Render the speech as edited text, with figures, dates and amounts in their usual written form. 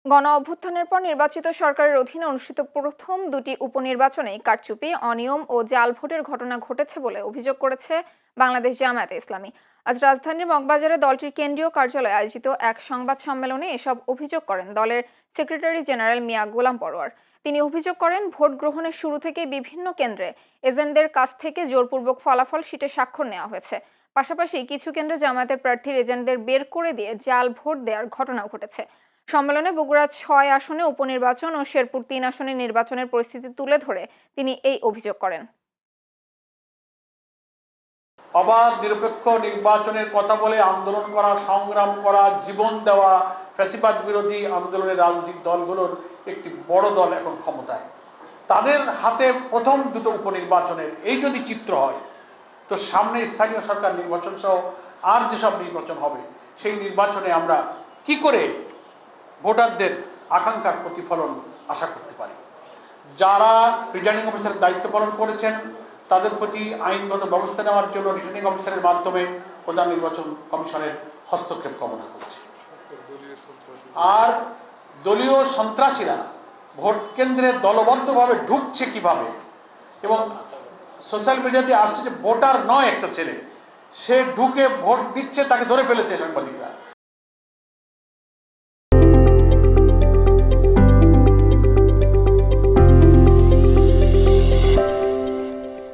গণ অভ্যুত্থানের পর নির্বাচিত সরকারের অধীনে অনুষ্ঠিত প্রথম দুটি উপনির্বাচনে কারচুপি, অনিয়ম ও জাল ভোটের ঘটনা ঘটেছে বলে অভিযোগ করেছে বাংলাদেশ জামায়াতে ইসলামী। আজ রাজধানীর মগবাজারে দলটির কেন্দ্রীয় কার্যালয়ে আয়োজিত এক সংবাদ সম্মেলনে এসব অভিযোগ করেন দলের সেক্রেটারি জেনারেল মিয়া গোলাম পরোয়ার। তিনি অভিযোগ করেন, ভোট গ্রহণের শুরু থেকে বিভিন্ন কেন্দ্রে এজেন্টদের কাছ থেকে জোরপূর্বক ফলাফল শিটে স্বাক্ষর নেওয়া হয়েছে। পাশাপাশি কিছু কেন্দ্রে জামায়াতের প্রার্থীর এজেন্টদের বের করে দিয়ে জাল ভোট দেওয়ার ঘটনাও ঘটেছে। সম্মেলনে বগুড়া ৬ আসনে উপনির্বাচন ও শেরপুর ৩ আসনে নির্বাচনের পরিস্থিতি তুলে ধরে তিনি এই অভিযোগ করেন। অবাধ নিরপেক্ষ নির্বাচনের কথা বলে আন্দোলন করা, সংগ্রাম করা, জীবন দেওয়া ফ্যাসিবাদ বিরোধী আন্দোলনের রাজনৈতিক দলগুলোর একটি বড় দল এখন ক্ষমতায়। তাদের হাতে প্রথম দুটো উপনির্বাচনের এই যদি চিত্র হয়, তো সামনে স্থানীয় সরকার নির্বাচন সহ আর যেসব নির্বাচন হবে, সেই নির্বাচনে আমরা কি করে ভোটারদের আকাঙ্ক্ষার প্রতিফলন আশা করতে পারি। যারা রিটার্নিং অফিসারের দায়িত্ব পালন করেছেন তাদের প্রতি আইনগত ব্যবস্থা নেওয়ার জন্য রিটার্নিং অফিসারের মাধ্যমে প্রধান নির্বাচন কমিশনের হস্তক্ষেপ কামনা করছে। আর দলীয় সন্ত্রাসীরা ভোট কেন্দ্রে দলবদ্ধভাবে ঢুকছে কিভাবে, এবং সোশ্যাল মিডিয়াতে আসছে যে ভোটার নয় একটা ছেলে, সে ঢুকে ভোট দিচ্ছে, তাকে ধরে ফেলেছে সাংবাদিকরা।